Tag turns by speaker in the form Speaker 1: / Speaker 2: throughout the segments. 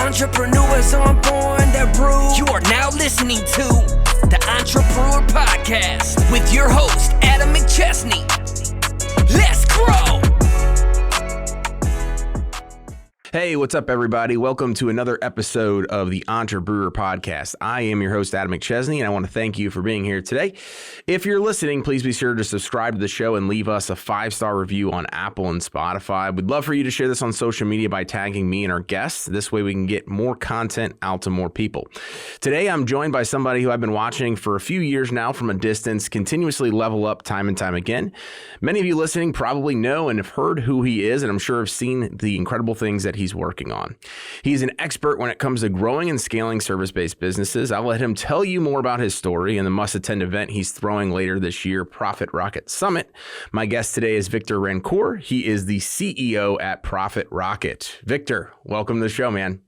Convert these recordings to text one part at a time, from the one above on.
Speaker 1: Entrepreneurs on born that brew. You are now listening to the Entrepreneur Podcast with your host, Adam McChesney. Let's grow!
Speaker 2: Hey, what's up, everybody? Welcome to another episode of the Entrepreneur Podcast. I am your host, Adam McChesney, and I want to thank you for being here today. If you're listening, please be sure to subscribe to the show and leave us a 5-star review on Apple and Spotify. We'd love for you to share this on social media by tagging me and our guests. This way we can get more content out to more people. Today, I'm joined by somebody who I've been watching for a few years now from a distance, continuously level up time and time again. Many of you listening probably know and have heard who he is, and I'm sure have seen the incredible things that he's working on. He's an expert when it comes to growing and scaling service-based businesses. I'll let him tell you more about his story and the must-attend event he's throwing later this year, Profit Rocket Summit. My guest today is Victor Rancour. He is the CEO at Profit Rocket. Victor, welcome to the show, man.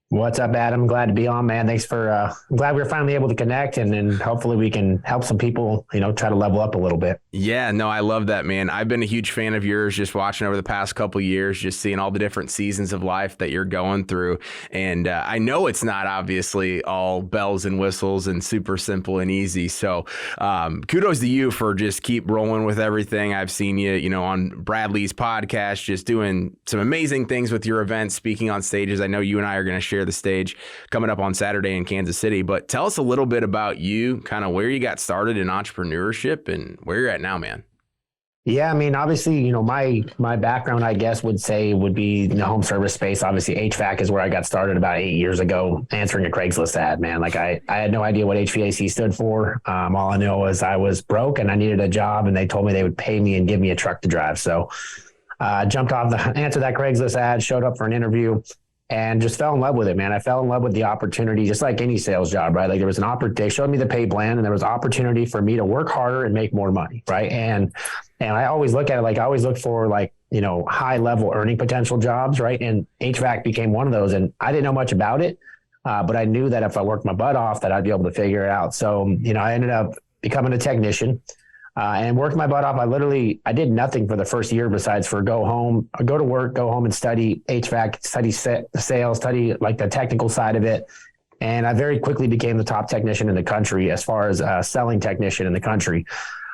Speaker 3: What's up, Adam? Glad to be on, man. Thanks for, I'm glad we were finally able to connect and hopefully we can help some people, try to level up a little bit.
Speaker 2: Yeah, no, I love that, man. I've been a huge fan of yours, just watching over the past couple of years, just seeing all the different seasons of life that you're going through. And I know it's not obviously all bells and whistles and super simple and easy. So kudos to you for just keep rolling with everything. I've seen you, on Bradley's podcast, just doing some amazing things with your events, speaking on stages. I know you and I are going to share the stage coming up on Saturday in Kansas City, but tell us a little bit about you, kind of where you got started in entrepreneurship and where you're at now, man.
Speaker 3: Yeah, I mean, obviously, my background, I guess, would be in the home service space. Obviously, HVAC is where I got started about 8 years ago, answering a Craigslist ad, man. Like I had no idea what HVAC stood for. All I know was I was broke and I needed a job, and they told me they would pay me and give me a truck to drive. So jumped off answered that Craigslist ad, showed up for an interview, and just fell in love with it, man. I fell in love with the opportunity, just like any sales job, right? Like there was they showed me the pay plan, and there was opportunity for me to work harder and make more money, right? And I always look at it like I always look for high level earning potential jobs, right? And HVAC became one of those, and I didn't know much about it, but I knew that if I worked my butt off, that I'd be able to figure it out. So I ended up becoming a technician. And worked my butt off. I did nothing for the first year besides go to work, go home and study HVAC, study sales, study like the technical side of it. And I very quickly became the top technician in the country as far as selling technician in the country.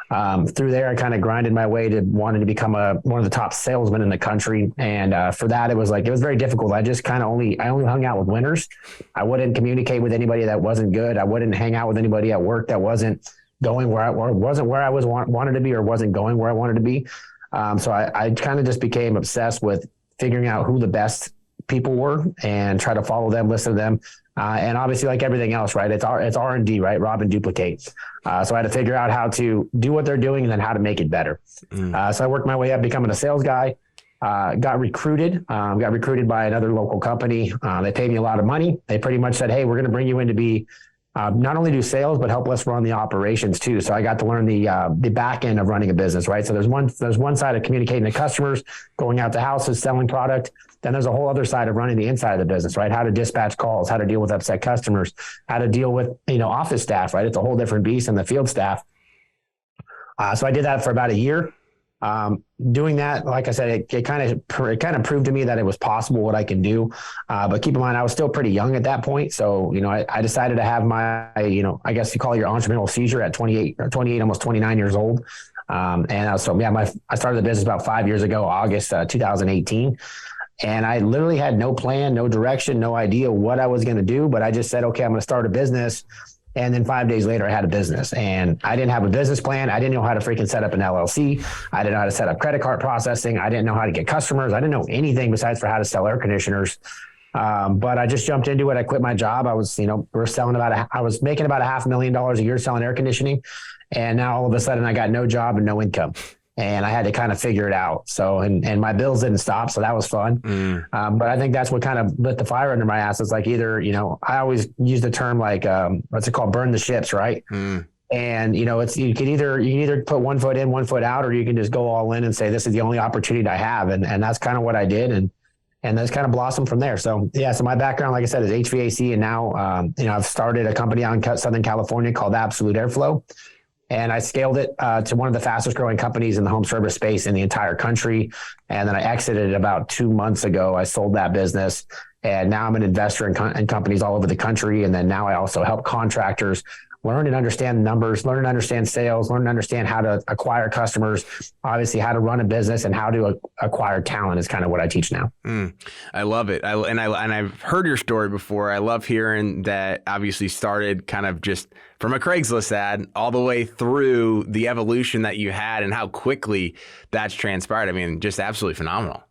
Speaker 3: Through there, I kind of grinded my way to wanting to become one of the top salesmen in the country. And for that, it was very difficult. I just I only hung out with winners. I wouldn't communicate with anybody that wasn't good. I wouldn't hang out with anybody at work that wasn't going where I wanted to be or wasn't going where I wanted to be. So I kind of just became obsessed with figuring out who the best people were and try to follow them, listen to them. And obviously, like everything else, right? It's R&D, right? Rob and duplicate. So I had to figure out how to do what they're doing and then how to make it better. So I worked my way up becoming a sales guy. Got recruited by another local company. They paid me a lot of money. They pretty much said, hey, we're going to bring you in to be not only do sales, but help us run the operations too. So I got to learn the back end of running a business, right? So there's one side of communicating to customers, going out to houses, selling product. Then there's a whole other side of running the inside of the business, right? How to dispatch calls, how to deal with upset customers, how to deal with, office staff, right? It's a whole different beast than the field staff. So I did that for about a year. Doing that, like I said, it kind of proved to me that it was possible what I can do. But keep in mind, I was still pretty young at that point. So, I decided to have my, I guess you call it your entrepreneurial seizure at 28, almost 29 years old. I started the business about 5 years ago, August 2018. And I literally had no plan, no direction, no idea what I was going to do. But I just said, okay, I'm going to start a business. And then 5 days later, I had a business, and I didn't have a business plan. I didn't know how to freaking set up an LLC. I didn't know how to set up credit card processing. I didn't know how to get customers. I didn't know anything besides for how to sell air conditioners. But I just jumped into it. I quit my job. I was, I was making about $500,000 a year selling air conditioning. And now all of a sudden I got no job and no income. And I had to kind of figure it out. So, and my bills didn't stop. So that was fun. But I think that's what kind of lit the fire under my ass. It's like either, I always use the term like, what's it called? Burn the ships. Right. And, you can either put 1 foot in, 1 foot out, or you can just go all in and say, this is the only opportunity I have. And that's kind of what I did. And that's kind of blossomed from there. So yeah, so my background, like I said, is HVAC. And now, I've started a company out in Southern California called Absolute Airflow. And I scaled it to one of the fastest growing companies in the home service space in the entire country. And then I exited it about 2 months ago. I sold that business And now I'm an investor in companies all over the country. And then now I also help contractors learn and understand numbers, learn and understand sales, learn and understand how to acquire customers, obviously how to run a business and how to acquire talent is kind of what I teach now.
Speaker 2: I love it. And I've heard your story before. I love hearing that obviously started kind of just from a Craigslist ad all the way through the evolution that you had and how quickly that's transpired. I mean, just absolutely phenomenal.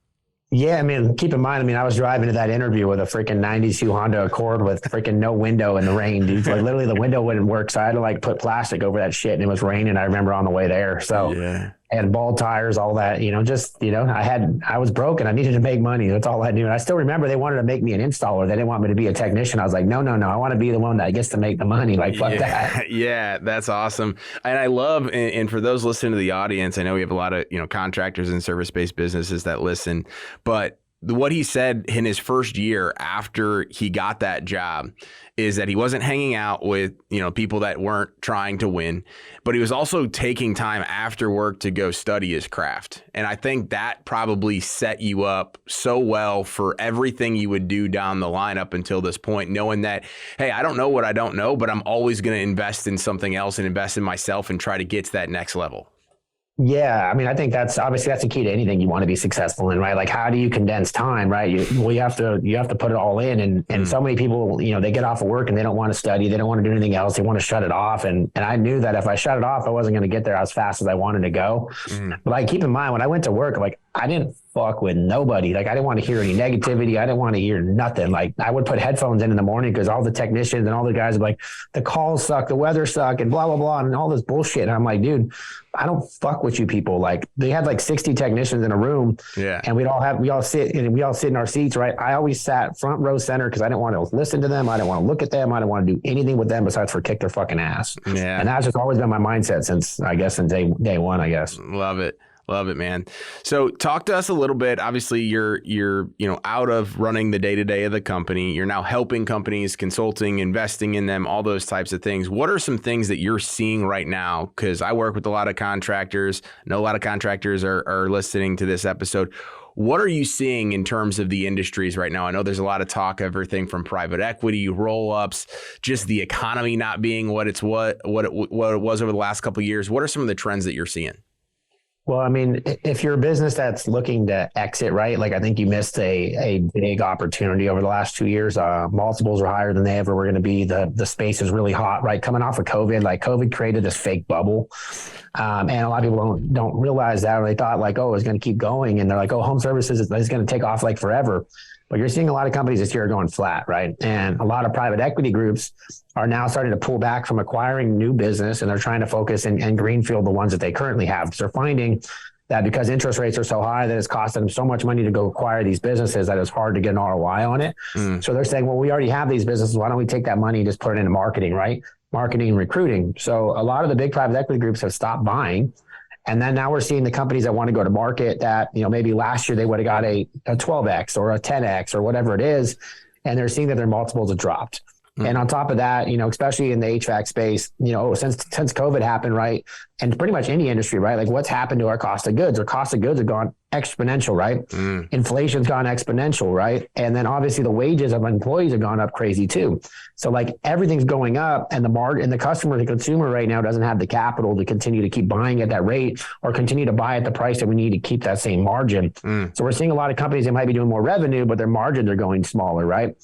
Speaker 3: Yeah, I mean, keep in mind, I was driving to that interview with a freaking 92 Honda Accord with freaking no window in the rain, dude. Like literally the window wouldn't work. So I had to like put plastic over that shit and it was raining. I remember on the way there. So yeah. And bald tires, all that, I was broke and I needed to make money. That's all I knew. And I still remember they wanted to make me an installer. They didn't want me to be a technician. I was like, no. I want to be the one that gets to make the money. Like, fuck that.
Speaker 2: Yeah, that's awesome. And I love, and for those listening to the audience, I know we have a lot of, contractors and service-based businesses that listen, but what he said in his first year after he got that job is that he wasn't hanging out with, people that weren't trying to win, but he was also taking time after work to go study his craft. And I think that probably set you up so well for everything you would do down the line up until this point, knowing that, hey, I don't know what I don't know, but I'm always going to invest in something else and invest in myself and try to get to that next level.
Speaker 3: Yeah. I think that's the key to anything you want to be successful in, right? Like, how do you condense time, right? You have to put it all in. And so many people, they get off of work and they don't want to study. They don't want to do anything else. They want to shut it off. And I knew that if I shut it off, I wasn't going to get there as fast as I wanted to go. But like, keep in mind, when I went to work, like I didn't fuck with nobody. Like I didn't want to hear any negativity. I didn't want to hear nothing. Like I would put headphones in the morning because all the technicians and all the guys are like, the calls suck, the weather suck, and blah, blah, blah, and all this bullshit. And I'm like, dude, I don't fuck with you people. Like they had like 60 technicians in a room. Yeah. And we all sit in our seats, right? I always sat front row center because I didn't want to listen to them. I didn't want to look at them. I didn't want to do anything with them besides for kick their fucking ass. Yeah. And that's just always been my mindset since day one, I guess.
Speaker 2: Love it. Love it, man. So talk to us a little bit. Obviously, you're out of running the day-to-day of the company. You're now helping companies, consulting, investing in them, all those types of things. What are some things that you're seeing right now? Because I work with a lot of contractors. I know a lot of contractors are listening to this episode. What are you seeing in terms of the industries right now? I know there's a lot of talk, everything from private equity, roll-ups, just the economy not being what it was over the last couple of years. What are some of the trends that you're seeing?
Speaker 3: Well, if you're a business that's looking to exit, right? Like I think you missed a big opportunity over the last 2 years. Multiples are higher than they ever were going to be. The space is really hot, right? Coming off of COVID, like COVID created this fake bubble. And a lot of people don't realize that, or they thought like, oh, it's going to keep going. And they're like, oh, home services is going to take off like forever. But you're seeing a lot of companies this year going flat, right? And a lot of private equity groups are now starting to pull back from acquiring new business, and they're trying to focus and greenfield the ones that they currently have. Because they're finding that because interest rates are so high that it's costing them so much money to go acquire these businesses that it's hard to get an ROI on it. So they're saying, well, we already have these businesses. Why don't we take that money and just put it into marketing, right? Marketing and recruiting. So a lot of the big private equity groups have stopped buying. And then now we're seeing the companies that want to go to market that, maybe last year they would have got a 12X or a 10X or whatever it is. And they're seeing that their multiples have dropped. And on top of that, especially in the HVAC space, since COVID happened, right? And pretty much any industry, right? Like what's happened to our cost of goods? Our cost of goods have gone exponential, right? Inflation's gone exponential, right? And then obviously the wages of employees have gone up crazy too. So like everything's going up, and the customer, the consumer right now doesn't have the capital to continue to keep buying at that rate or continue to buy at the price that we need to keep that same margin. So we're seeing a lot of companies that might be doing more revenue, but their margins are going smaller, right?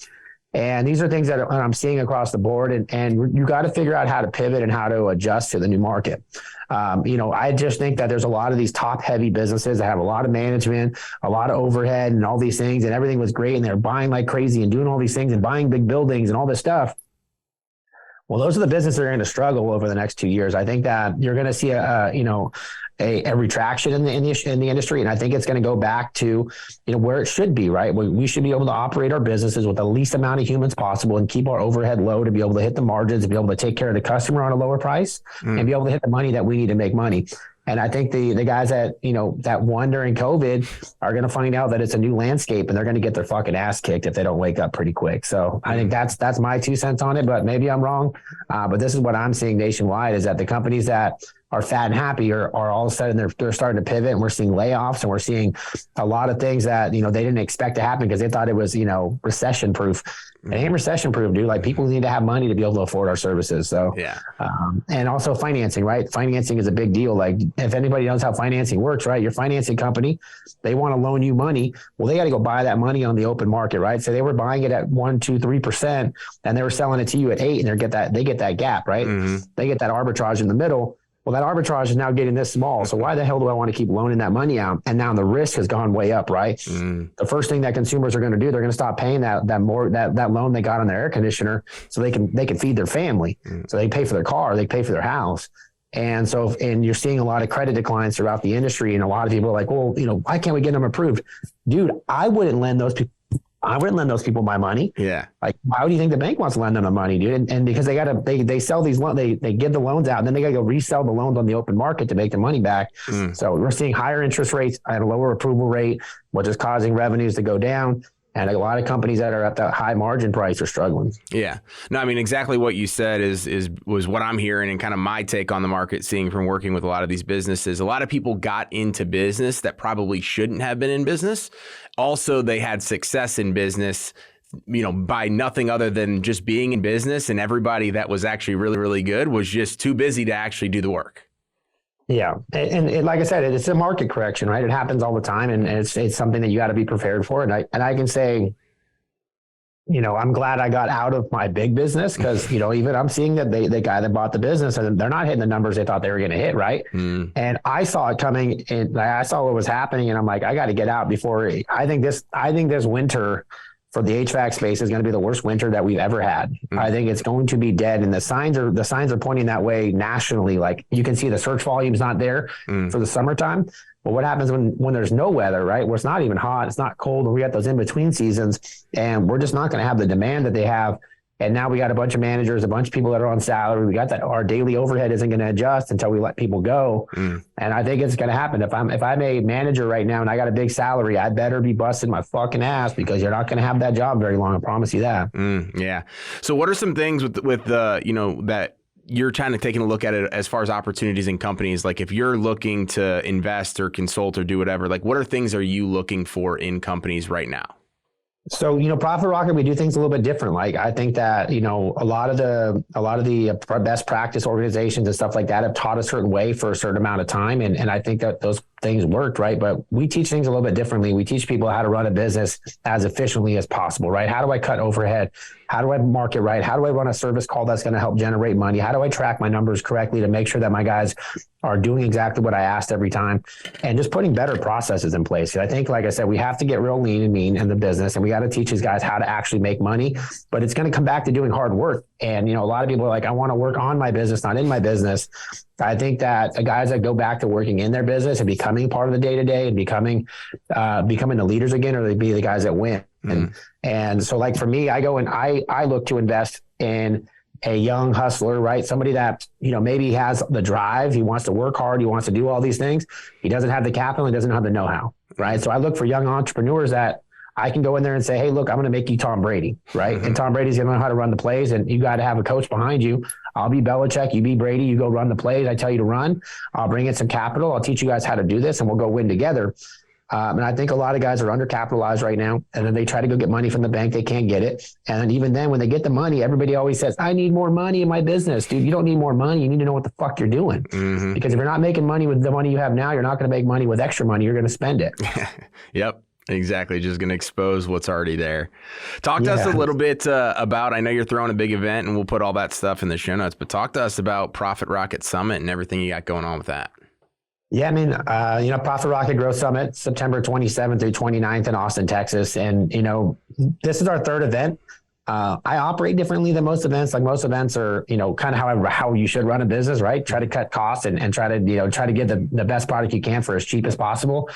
Speaker 3: And these are things that I'm seeing across the board, and you got to figure out how to pivot and how to adjust to the new market. I just think that there's a lot of these top heavy businesses that have a lot of management, a lot of overhead and all these things, and everything was great. And they're buying like crazy and doing all these things and buying big buildings and all this stuff. Well, those are the businesses that are going to struggle over the next 2 years. I think that you're going to see a retraction in the industry. And I think it's going to go back to, where it should be, right? We should be able to operate our businesses with the least amount of humans possible and keep our overhead low to be able to hit the margins and be able to take care of the customer on a lower price and be able to hit the money that we need to make money. And I think the guys that won during COVID are going to find out that it's a new landscape, and they're going to get their fucking ass kicked if they don't wake up pretty quick. So I think that's my 2 cents on it, but maybe I'm wrong. But this is what I'm seeing nationwide, is that the companies that are fat and happy are all of a sudden they're starting to pivot, and we're seeing layoffs, and we're seeing a lot of things that, they didn't expect to happen because they thought it was, recession proof. It ain't recession proof, dude. Like, people need to have money to be able to afford our services. So,
Speaker 2: yeah.
Speaker 3: And also financing, right? Financing is a big deal. Like, if anybody knows how financing works, right? Your financing company, they want to loan you money. Well, they got to go buy that money on the open market, right? So they were buying it at 1, 2, 3%, and they were selling it to you at 8%, and they get that gap, right? They get that arbitrage in the middle. Well, that arbitrage is now getting this small. So why the hell do I want to keep loaning that money out? And now the risk has gone way up, right? The first thing that consumers are going to do, they're going to stop paying that loan they got on their air conditioner so they can feed their family. So they pay for their car, they pay for their house. And so, and you're seeing a lot of credit declines throughout the industry. And a lot of people are like, well, why can't we get them approved? Dude, I wouldn't lend those people my money.
Speaker 2: Yeah.
Speaker 3: Like, why do you think the bank wants to lend them the money, dude? And because they sell these loans, they give the loans out, and then they got to go resell the loans on the open market to make the money back. So we're seeing higher interest rates at a lower approval rate, which is causing revenues to go down. And a lot of companies that are at that high margin price are struggling.
Speaker 2: Yeah. No, I mean, exactly what you said was what I'm hearing, and kind of my take on the market, seeing from working with a lot of these businesses. A lot of people got into business that probably shouldn't have been in business. Also, they had success in business, by nothing other than just being in business, and everybody that was actually really, really good was just too busy to actually do the work.
Speaker 3: Yeah. And like I said, it's a market correction, right? It happens all the time, and it's something that you got to be prepared for. And I can say, I'm glad I got out of my big business, because, even I'm seeing that the guy that bought the business, and they're not hitting the numbers they thought they were going to hit. Right. And I saw it coming, and I saw what was happening, and I'm like, I got to get out before I think this winter for the HVAC space is going to be the worst winter that we've ever had. I think it's going to be dead. And the signs are pointing that way nationally. Like, you can see the search volume's not there for the summertime. But what happens when there's no weather, right? Where it's not even hot, it's not cold, and we got those in between seasons, and we're just not going to have the demand that they have. And now we got a bunch of managers, a bunch of people that are on salary. We got that our daily overhead isn't going to adjust until we let people go. And I think it's going to happen. If I'm a manager right now and I got a big salary, I better be busting my fucking ass, because you're not going to have that job very long. I promise you that.
Speaker 2: Yeah. So what are some things with the, that you're kind of taking a look at it as far as opportunities in companies? Like, if you're looking to invest or consult or do whatever, like, what things are you looking for in companies right now?
Speaker 3: So, Profit Rocket, we do things a little bit different. Like, I think that, a lot of the best practice organizations and stuff like that have taught a certain way for a certain amount of time. And I think that those things worked, right? But we teach things a little bit differently. We teach people how to run a business as efficiently as possible, right? How do I cut overhead? How do I market right? How do I run a service call that's going to help generate money? How do I track my numbers correctly to make sure that my guys are doing exactly what I asked every time? And just putting better processes in place. I think, like I said, we have to get real lean and mean in the business, and we got to teach these guys how to actually make money. But it's going to come back to doing hard work. And, a lot of people are like, I want to work on my business, not in my business. I think that the guys that go back to working in their business and becoming part of the day-to-day and becoming the leaders again, or they be the guys that win. And so, like, for me, I go and I look to invest in a young hustler, right? Somebody that, maybe has the drive. He wants to work hard. He wants to do all these things. He doesn't have the capital. He doesn't have the know-how, right? So I look for young entrepreneurs that I can go in there and say, hey, look, I'm going to make you Tom Brady, right? And Tom Brady's going to know how to run the plays, and you got to have a coach behind you. I'll be Belichick. You be Brady. You go run the plays I tell you to run. I'll bring in some capital. I'll teach you guys how to do this, and we'll go win together. And I think a lot of guys are undercapitalized right now, and then they try to go get money from the bank. They can't get it. And then even then, when they get the money, everybody always says, I need more money in my business. Dude, you don't need more money. You need to know what the fuck you're doing. Because if you're not making money with the money you have now, you're not going to make money with extra money. You're going to spend it.
Speaker 2: Yep. Exactly. Just going to expose what's already there. Talk to us a little bit about, I know you're throwing a big event, and we'll put all that stuff in the show notes, but talk to us about Profit Rocket Summit and everything you got going on with that.
Speaker 3: Yeah, I mean, Profit Rocket Growth Summit, September 27th through 29th in Austin, Texas. And, this is our third event. I operate differently than most events. Like, most events are, kind of how you should run a business, right? Try to cut costs and try to get the best product you can for as cheap as possible.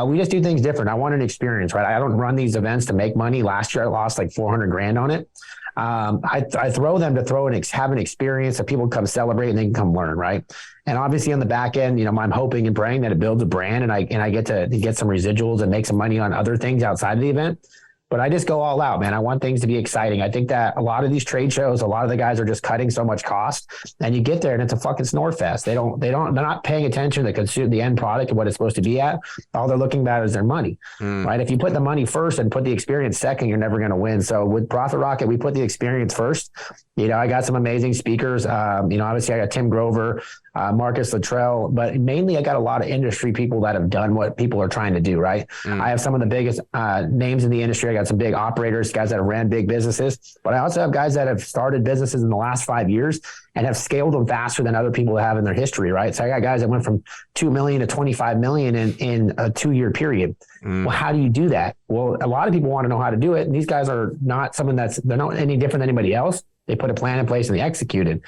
Speaker 3: We just do things different. I want an experience, right? I don't run these events to make money. Last year, I lost like $400,000 on it. I throw them to have an experience that people come celebrate and they can come learn, right? And obviously on the back end, I'm hoping and praying that it builds a brand, and I get to get some residuals and make some money on other things outside of the event. but I just go all out, man. I want things to be exciting. I think that a lot of these trade shows, a lot of the guys are just cutting so much cost, and you get there and it's a fucking snore fest. They're not paying attention to the end product and what it's supposed to be at. All they're looking at is their money, right? If you put the money first and put the experience second, you're never going to win. So with Profit Rocket, we put the experience first. I got some amazing speakers. Obviously I got Tim Grover, Marcus Luttrell, but mainly I got a lot of industry people that have done what people are trying to do, right? I have some of the biggest names in the industry. I got some big operators, guys that have ran big businesses, but I also have guys that have started businesses in the last 5 years and have scaled them faster than other people have in their history, right? So I got guys that went from 2 million to 25 million in a 2-year period. Well, how do you do that? Well, a lot of people want to know how to do it. And these guys are not they're not any different than anybody else. They put a plan in place and they executed.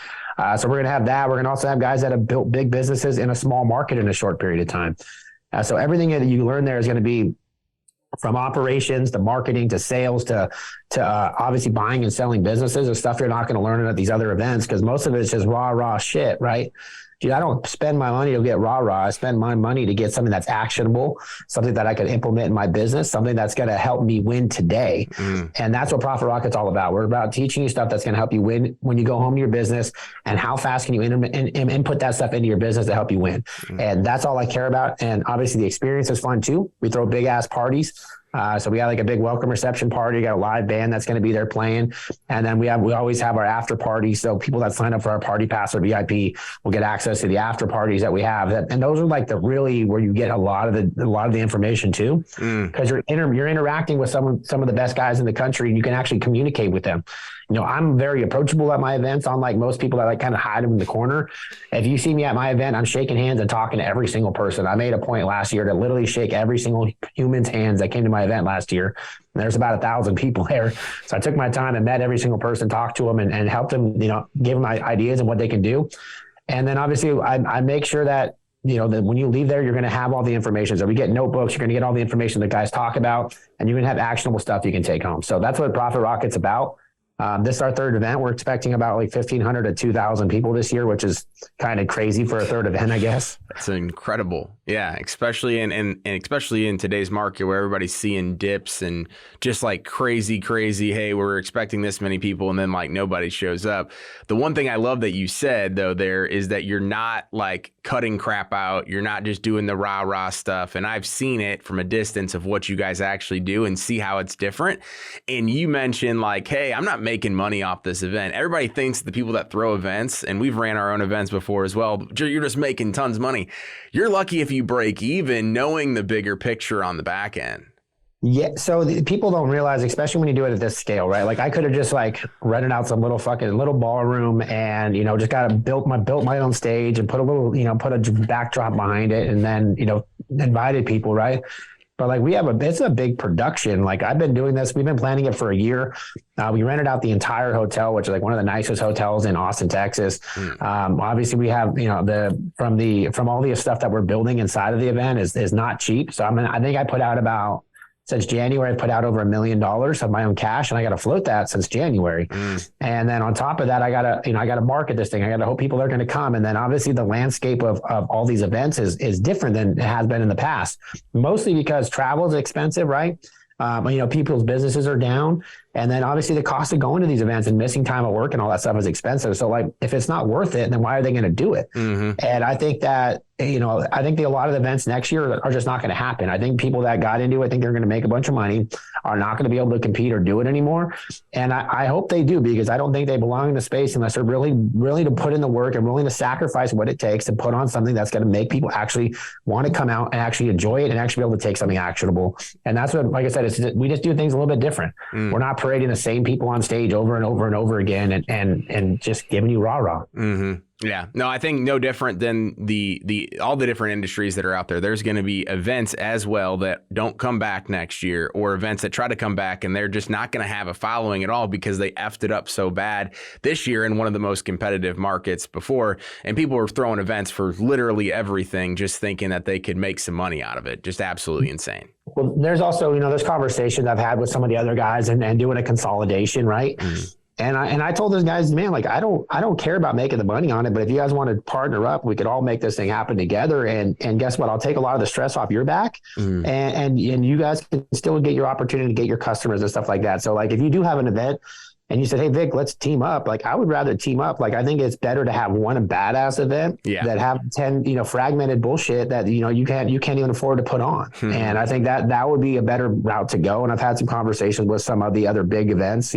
Speaker 3: So we're going to have that. We're going to also have guys that have built big businesses in a small market in a short period of time. So everything that you learn there is going to be from operations to marketing to sales to obviously buying and selling businesses and stuff you're not going to learn at these other events, because most of it is just raw shit, right? Dude, I don't spend my money to get rah. I spend my money to get something that's actionable, something that I can implement in my business, something that's going to help me win today. And that's what Profit Rocket's all about. We're about teaching you stuff that's going to help you win when you go home to your business, and how fast can you input that stuff into your business to help you win. And that's all I care about. And obviously the experience is fun too. We throw big ass parties. So we got like a big welcome reception party. We got a live band that's going to be there playing. And then we always have our after party. So people that sign up for our party pass or VIP will get access to the after parties that we have. And those are like where you get a lot of the information too, because you're interacting with some of the best guys in the country, and you can actually communicate with them. I'm very approachable at my events, unlike most people that like kind of hide them in the corner. If you see me at my event, I'm shaking hands and talking to every single person. I made a point last year to literally shake every single human's hands that came to my event last year. And there's about 1,000 people there. So I took my time and met every single person, talked to them and helped them, gave them ideas and what they can do. And then obviously I make sure that, that when you leave there, you're going to have all the information. So we get notebooks, you're going to get all the information that guys talk about, and you're going to have actionable stuff you can take home. So that's what Profit Rocket's about. This is our third event. We're expecting about like 1,500 to 2,000 people this year, which is kind of crazy for a third event, I guess.
Speaker 2: That's incredible. Yeah, especially especially in today's market where everybody's seeing dips and just like crazy. Hey, we're expecting this many people, and then like nobody shows up. The one thing I love that you said though there is that you're not like cutting crap out. You're not just doing the rah stuff. And I've seen it from a distance of what you guys actually do and see how it's different. And you mentioned like, hey, I'm not making money off this event. Everybody thinks the people that throw events, and we've ran our own events before as well, you're just making tons of money. You're lucky if you break even, knowing the bigger picture on the back end.
Speaker 3: Yeah. So people don't realize, especially when you do it at this scale, right? Like I could have just like rented out some little ballroom and, just built my own stage and put a little, put a backdrop behind it and then, invited people. Right. But like it's a big production. Like I've been doing this. We've been planning it for a year. We rented out the entire hotel, which is like one of the nicest hotels in Austin, Texas. Obviously we have, from all the stuff that we're building inside of the event is not cheap. So I think I put out since January, I put out over $1 million of my own cash, and I got to float that since January. And then on top of that, I got to market this thing. I got to hope people are going to come. And then obviously the landscape of all these events is different than it has been in the past, mostly because travel is expensive, right? People's businesses are down. And then obviously the cost of going to these events and missing time at work and all that stuff is expensive. So like, if it's not worth it, then why are they going to do it? And I think that, a lot of the events next year are just not going to happen. I think people that got into it, think they're going to make a bunch of money, are not going to be able to compete or do it anymore. And I hope they do, because I don't think they belong in the space unless they're really, really to put in the work and willing to sacrifice what it takes to put on something that's going to make people actually want to come out and actually enjoy it and actually be able to take something actionable. And that's what, like I said, we just do things a little bit different. We're not parading the same people on stage over and over and over again and just giving you rah-rah.
Speaker 2: Yeah, no, I think no different than all the different industries that are out there. There's going to be events as well that don't come back next year, or events that try to come back and they're just not going to have a following at all because they effed it up so bad this year in one of the most competitive markets before. And people were throwing events for literally everything, just thinking that they could make some money out of it. Just absolutely insane.
Speaker 3: Well, there's also, there's conversations I've had with some of the other guys and doing a consolidation, right? And I told those guys, man, like, I don't care about making the money on it, but if you guys want to partner up, we could all make this thing happen together. And guess what? I'll take a lot of the stress off your back, and you guys can still get your opportunity to get your customers and stuff like that. So like, if you do have an event and you said, hey, Vic, let's team up. Like, I would rather team up. Like, I think it's better to have one badass event that have 10, fragmented bullshit that, you can't even afford to put on. And I think that would be a better route to go. And I've had some conversations with some of the other big events,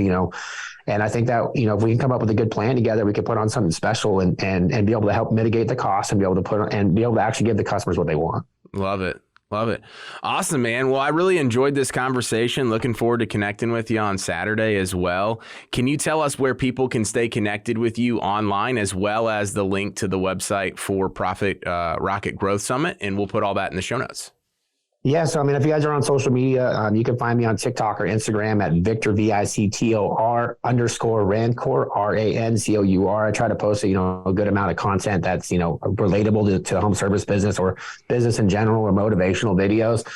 Speaker 3: and I think that, if we can come up with a good plan together, we could put on something special and be able to help mitigate the cost and be able to actually give the customers what they want.
Speaker 2: Love it. Love it. Awesome, man. Well, I really enjoyed this conversation. Looking forward to connecting with you on Saturday as well. Can you tell us where people can stay connected with you online, as well as the link to the website for Profit Rocket Growth Summit? And we'll put all that in the show notes.
Speaker 3: Yeah. So, if you guys are on social media, you can find me on TikTok or Instagram at Victor, VICTOR _Rancour, RANCOUR. I try to post, a good amount of content that's, relatable to the home service business or business in general, or motivational videos.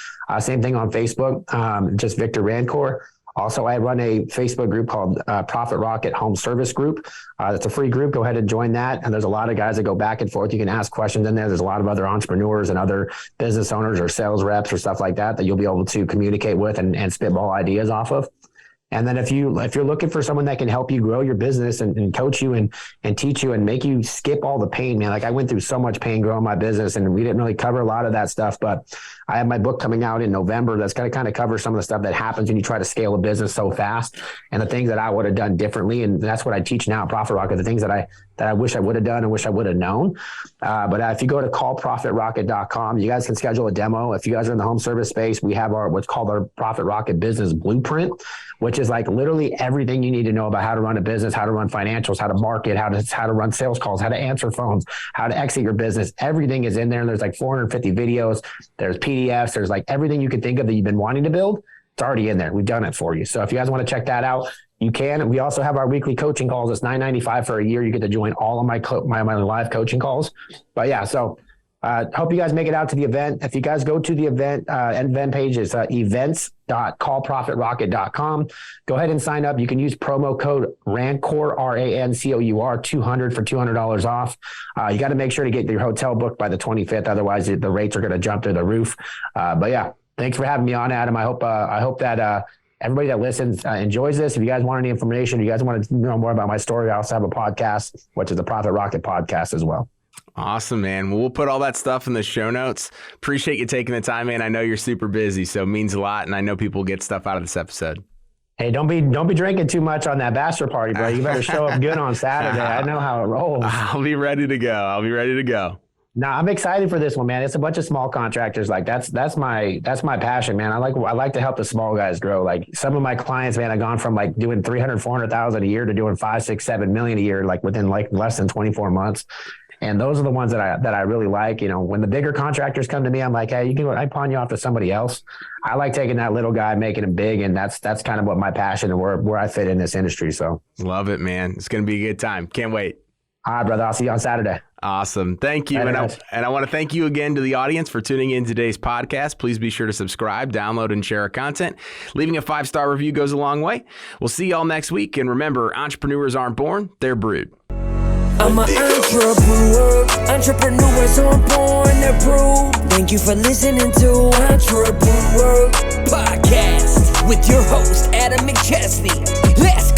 Speaker 3: Same thing on Facebook, just Victor Rancour. Also, I run a Facebook group called Profit Rocket Home Service Group. It's a free group. Go ahead and join that. And there's a lot of guys that go back and forth. You can ask questions in there. There's a lot of other entrepreneurs and other business owners or sales reps or stuff like that you'll be able to communicate with and spitball ideas off of. And then if you're looking for someone that can help you grow your business and coach you and teach you and make you skip all the pain, man. Like, I went through so much pain growing my business, and we didn't really cover a lot of that stuff, but I have my book coming out in November that's going to kind of cover some of the stuff that happens when you try to scale a business so fast, and the things that I would have done differently. And that's what I teach now at Profit Rocket, the things that I wish I would have done and wish I would have known. But if you go to callprofitrocket.com, you guys can schedule a demo. If you guys are in the home service space, we have what's called our Profit Rocket Business Blueprint, which is like literally everything you need to know about how to run a business, how to run financials, how to market, how to run sales calls, how to answer phones, how to exit your business. Everything is in there. There's like 450 videos. There's PDFs. There's like everything you could think of that you've been wanting to build. It's already in there. We've done it for you. So if you guys want to check that out, you can. We also have our weekly coaching calls. It's $9.95 for a year. You get to join all of my live coaching calls. But yeah, so hope you guys make it out to the event. If you guys go to the event page, it's events.callprofitrocket.com. Go ahead and sign up. You can use promo code RANCOUR, RANCOUR, 200 for $200 off. You got to make sure to get your hotel booked by the 25th. Otherwise, the rates are going to jump through the roof. But yeah, thanks for having me on, Adam. I hope that everybody that listens enjoys this. If you guys want any information, if you guys want to know more about my story, I also have a podcast, which is the Profit Rocket podcast as well.
Speaker 2: Awesome, man. Well, we'll put all that stuff in the show notes. Appreciate you taking the time, man. I know you're super busy, so it means a lot, and I know people get stuff out of this episode.
Speaker 3: Hey, don't be drinking too much on that bachelor party, bro. You better show up good on Saturday. I know how it rolls.
Speaker 2: I'll be ready to go.
Speaker 3: No, I'm excited for this one, man. It's a bunch of small contractors. Like that's my passion, man. I like to help the small guys grow. Like some of my clients, man, I've gone from like doing 300, 400,000 a year to doing 5, 6, 7 million a year, like within like less than 24 months. And those are the ones that I really like. When the bigger contractors come to me, I'm like, hey, I pawn you off to somebody else. I like taking that little guy, making him big. And that's kind of what my passion and where I fit in this industry. So
Speaker 2: love it, man. It's going to be a good time. Can't wait.
Speaker 3: All right, brother. I'll see you on Saturday.
Speaker 2: Awesome. Thank you. And I want to thank you again to the audience for tuning in today's podcast. Please be sure to subscribe, download, and share our content. Leaving a 5-star review goes a long way. We'll see y'all next week. And remember, entrepreneurs aren't born, they're brewed.
Speaker 1: I'm an entrepreneur. Entrepreneurs aren't born, they're brewed. Thank you for listening to Entrepreneur Podcast with your host, Adam McChesney. Let's